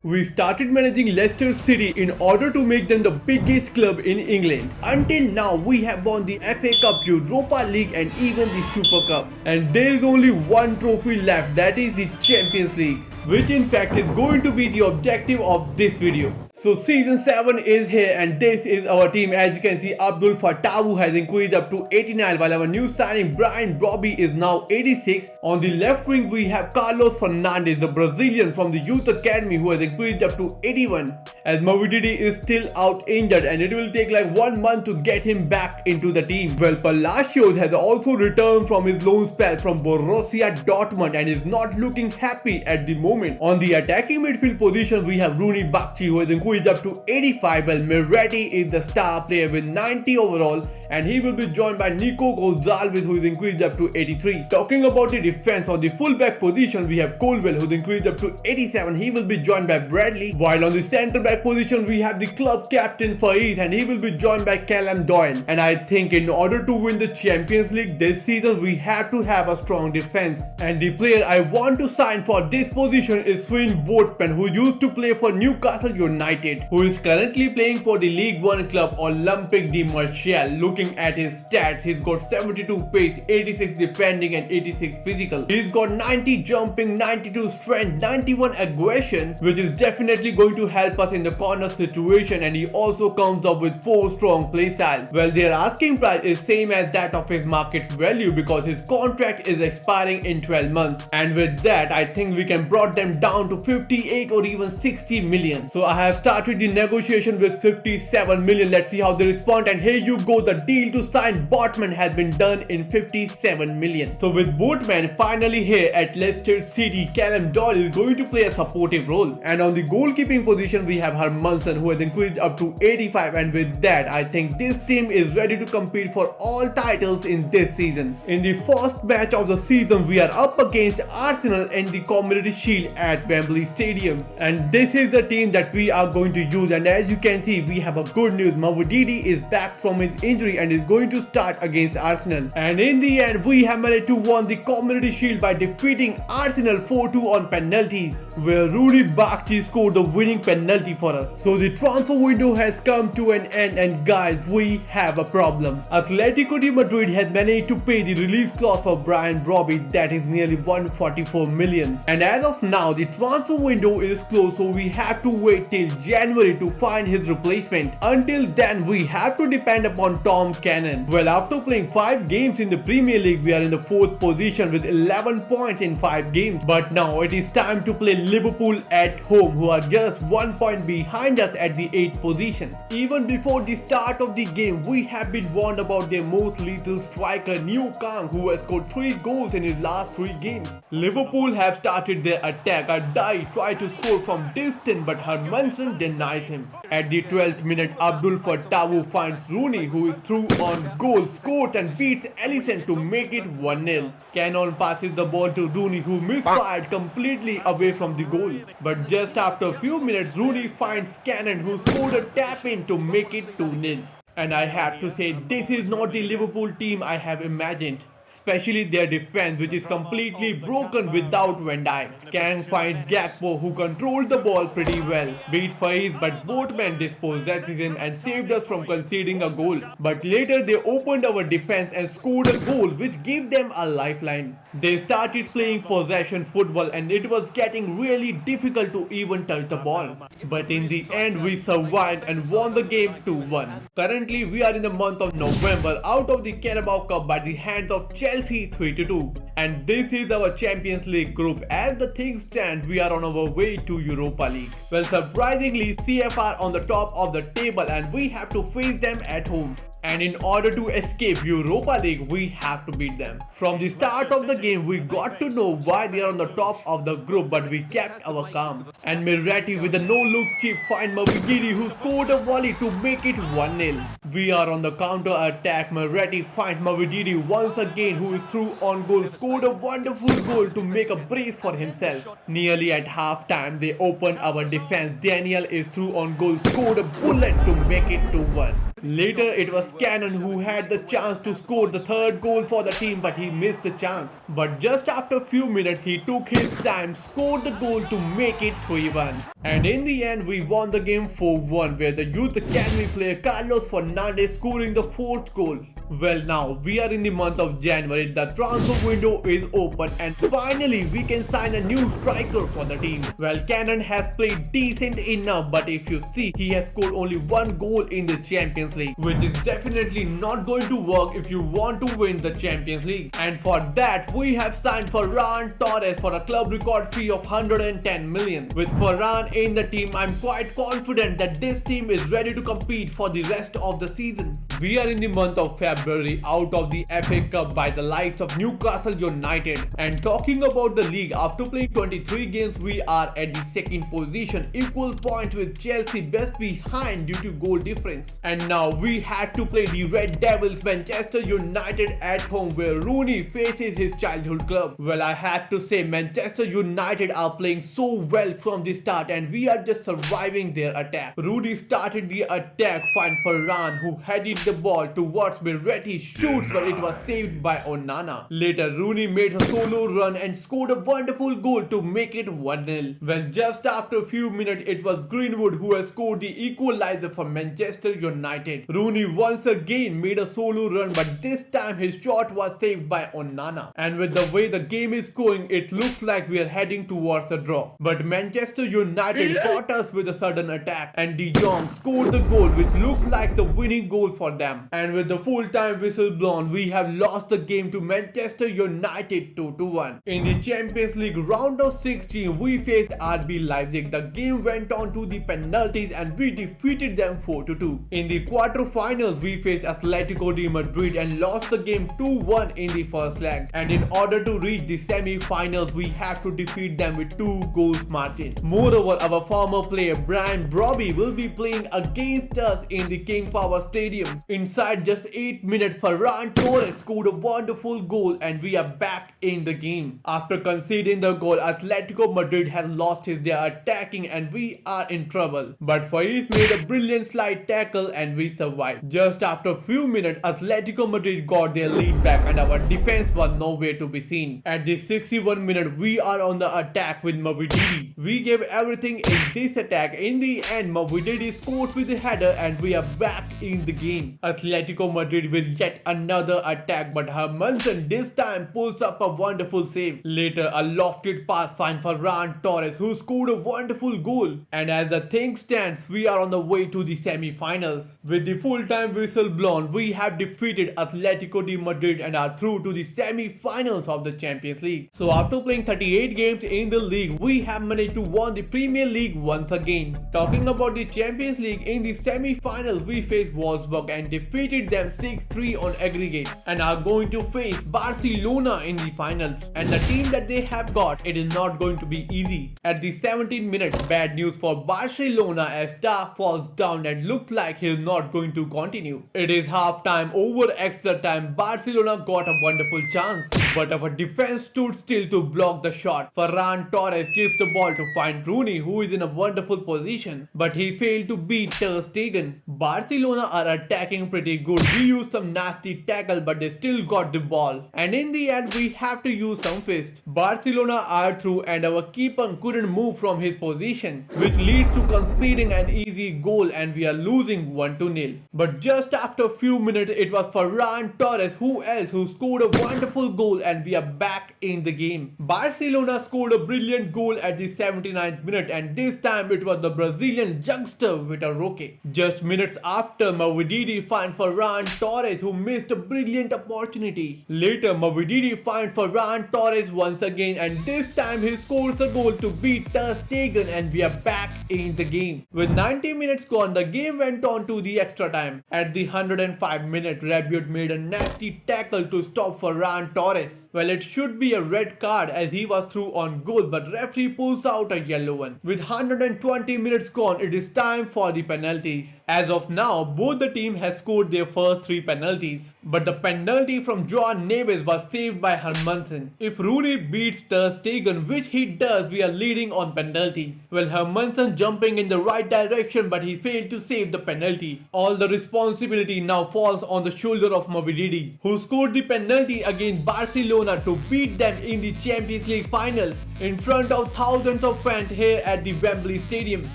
We started managing Leicester City in order to make them the biggest club in England. Until now, we have won the FA Cup, Europa League and even the Super Cup. And there is only one trophy left, that is the Champions League, which in fact is going to be the objective of this video. So season 7 is here and this is our team. As you can see, Abdul Fatawu has increased up to 89 while our new signing Brian Robbie is now 86. On the left wing we have Carlos Fernandes, the Brazilian from the youth academy, who has increased up to 81, as Mavididi is still out injured and it will take like 1 month to get him back into the team. Well, Palacios has also returned from his loan spell from Borussia Dortmund and is not looking happy at the moment. On the attacking midfield position we have Rooney Bakci, who has increased up to 85, while Miretti is the star player with 90 overall and he will be joined by Nico Gonzalez, who is increased up to 83. Talking about the defense, on the fullback position we have Colwell, who is increased up to 87. He will be joined by Bradley, while on the centre back position we have the club captain Faiz and he will be joined by Callum Doyle. And I think in order to win the Champions League this season we have to have a strong defense, and the player I want to sign for this position is Sven Botman, who used to play for Newcastle United, who is currently playing for the League 1 club Olympique de Marseille. Looking at his stats, he's got 72 pace, 86 defending and 86 physical. He's got 90 jumping, 92 strength, 91 aggression, which is definitely going to help us in the corner situation, and he also comes up with 4 strong play styles. Well, their asking price is same as that of his market value because his contract is expiring in 12 months, and with that I think we can brought them down to 58 or even 60 million. So I have started the negotiation with 57 million. Let's see how they respond, and here you go, the deal to sign Botman has been done in 57 million. So with Botman finally here at Leicester City, Callum Doyle is going to play a supportive role, and on the goalkeeping position we have Hermansen, who has increased up to 85, and with that I think this team is ready to compete for all titles in this season. In the first match of the season we are up against Arsenal in the Community Shield at Wembley Stadium, and this is the team that we are going to use. And as you can see, we have a good news, Mavididi is back from his injury and is going to start against Arsenal, and in the end we have managed to win the Community Shield by defeating Arsenal 4-2 on penalties, where Rooney Bakci scored the winning penalty for us. So the transfer window has come to an end, and guys, we have a problem. Atletico de Madrid has managed to pay the release clause for Brian Robbie, that is nearly 144 million, and as of now the transfer window is closed, so we have to wait till January to find his replacement. Until then we have to depend upon Tom Cannon. Well, after playing 5 games in the Premier League we are in the 4th position with 11 points in 5 games, but now it is time to play Liverpool at home, who are just 1 point behind us at the 8th position. Even before the start of the game we have been warned about their most lethal striker New Kang, who has scored 3 goals in his last 3 games. Liverpool have started their attack. Adai tried to score from distance but Hermansen denies him. At the 12th minute, Abdul Fatawu finds Rooney, who is through on goal, scores and beats Alisson to make it 1-0. Cannon passes the ball to Rooney, who misfired completely away from the goal. But just after a few minutes, Rooney finds Cannon, who scored a tap-in to make it 2-0. And I have to say, this is not the Liverpool team I have imagined, especially their defense, which is completely broken without Van Dijk. Kang finds Gakpo, who controlled the ball pretty well, beat Faiz, but Botman dispossesses him and saved us from conceding a goal. But later they opened our defense and scored a goal which gave them a lifeline. They started playing possession football and it was getting really difficult to even touch the ball. But in the end we survived and won the game 2-1. Currently we are in the month of November, out of the Carabao Cup by the hands of Chelsea 3-2. And this is our Champions League group. As the things stand, we are on our way to Europa League. Well, surprisingly, CF are on the top of the table and we have to face them at home. And in order to escape Europa League, we have to beat them. From the start of the game, we got to know why they are on the top of the group, but we kept our calm. And Miretti with a no-look chip find Mavididi, who scored a volley to make it 1-0. We are on the counter attack. Miretti finds Mavididi once again, who is through on goal, scored a wonderful goal to make a brace for himself. Nearly at half time, they opened our defense. Daniel is through on goal, scored a bullet to make it 2-1. Later, it was was Cannon, who had the chance to score the third goal for the team, but he missed the chance. But just after a few minutes, he took his time, scored the goal to make it 3-1. And in the end, we won the game 4-1, where the Youth Academy player Carlos Fernandez scoring the fourth goal. Well, now we are in the month of January, the transfer window is open and finally we can sign a new striker for the team. Well, Cannon has played decent enough, but if you see, he has scored only one goal in the Champions League, which is definitely not going to work if you want to win the Champions League. And for that, we have signed Ferran Torres for a club record fee of 110 million. With Ferran in the team, I'm quite confident that this team is ready to compete for the rest of the season. We are in the month of February, out of the FA Cup by the likes of Newcastle United. And talking about the league, after playing 23 games, we are at the second position, equal points with Chelsea, best behind due to goal difference. And now we had to play the Red Devils Manchester United at home, where Rooney faces his childhood club. Well, I have to say Manchester United are playing so well from the start and we are just surviving their attack. Rooney started the attack, find Ferran, who headed the ball towards Beretti, shoots, but it was saved by Onana. Later, Rooney made a solo run and scored a wonderful goal to make it 1-0. Well, just after a few minutes, it was Greenwood who has scored the equalizer for Manchester United. Rooney once again made a solo run, but this time his shot was saved by Onana. And with the way the game is going, it looks like we are heading towards a draw. But Manchester United caught us with a sudden attack and De Jong scored the goal, which looks like the winning goal for them. And with the full-time whistle blown, we have lost the game to Manchester United 2-1. In the Champions League round of 16, we faced RB Leipzig. The game went on to the penalties and we defeated them 4-2. In the quarter-finals, we faced Atletico de Madrid and lost the game 2-1 in the first leg. And in order to reach the semi-finals, we have to defeat them with 2 goals margin. Moreover, our former player Brian Brobby will be playing against us in the King Power Stadium. Inside just 8 minutes, Ferran Torres scored a wonderful goal and we are back in the game. After conceding the goal, Atletico Madrid has lost their attacking and we are in trouble. But Faiz made a brilliant slide tackle and we survived. Just after a few minutes, Atletico Madrid got their lead back and our defense was nowhere to be seen. At the 61st minute, we are on the attack with Mavididi. We gave everything in this attack. In the end, Mavididi scores with a header and we are back in the game. Atletico Madrid with yet another attack, but Hermansen this time pulls up a wonderful save. Later, a lofted pass finds Ferran Torres, who scored a wonderful goal. And as the thing stands, we are on the way to the semi-finals. With the full-time whistle blown, we have defeated Atletico de Madrid and are through to the semi-finals of the Champions League. So after playing 38 games in the league, we have managed to win the Premier League once again. Talking about the Champions League, in the semi-finals, we faced Wolfsburg and defeated them 6-3 on aggregate and are going to face Barcelona in the finals. And the team that they have got, it is not going to be easy. At the 17th minute, bad news for Barcelona as Star falls down and looks like he is not going to continue. It is half time. Over extra time, Barcelona got a wonderful chance, but our defense stood still to block the shot. Ferran Torres gives the ball to find Rooney, who is in a wonderful position, but he failed to beat Ter Stegen. Barcelona are attacking pretty good. We used some nasty tackle, but they still got the ball. And in the end, we have to use some fist. Barcelona are through and our keeper couldn't move from his position, which leads to conceding an easy goal and we are losing 1-0. But just after a few minutes, it was Ferran Torres who scored a wonderful goal and we are back in the game. Barcelona scored a brilliant goal at the 79th minute and this time it was the Brazilian youngster with a rookie. Just minutes after, Mavididi finds Ferran Torres, who missed a brilliant opportunity. Later, Mavididi finds Ferran Torres once again and this time he scores a goal to beat Ter Stegen and we are back in the game. With 90 minutes gone, the game went on to the extra time. At the 105 minute, Rabiot made a nasty tackle to stop Ferran Torres. Well, it should be a red card as he was through on goal, but referee pulls out a yellow one. With 120 minutes gone, it is time for the penalties. As of now, both the team has has scored their first 3 penalties. But the penalty from João Neves was saved by Hermansen. If Rooney beats Ter Stegen, which he does, we are leading on penalties. Well, Hermansen jumping in the right direction, but he failed to save the penalty. All the responsibility now falls on the shoulder of Mavridis, who scored the penalty against Barcelona to beat them in the Champions League finals in front of thousands of fans here at the Wembley Stadium.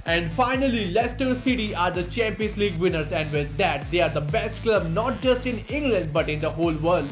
And finally, Leicester City are the Champions League winners, and with that, they are the best club not just in England but in the whole world.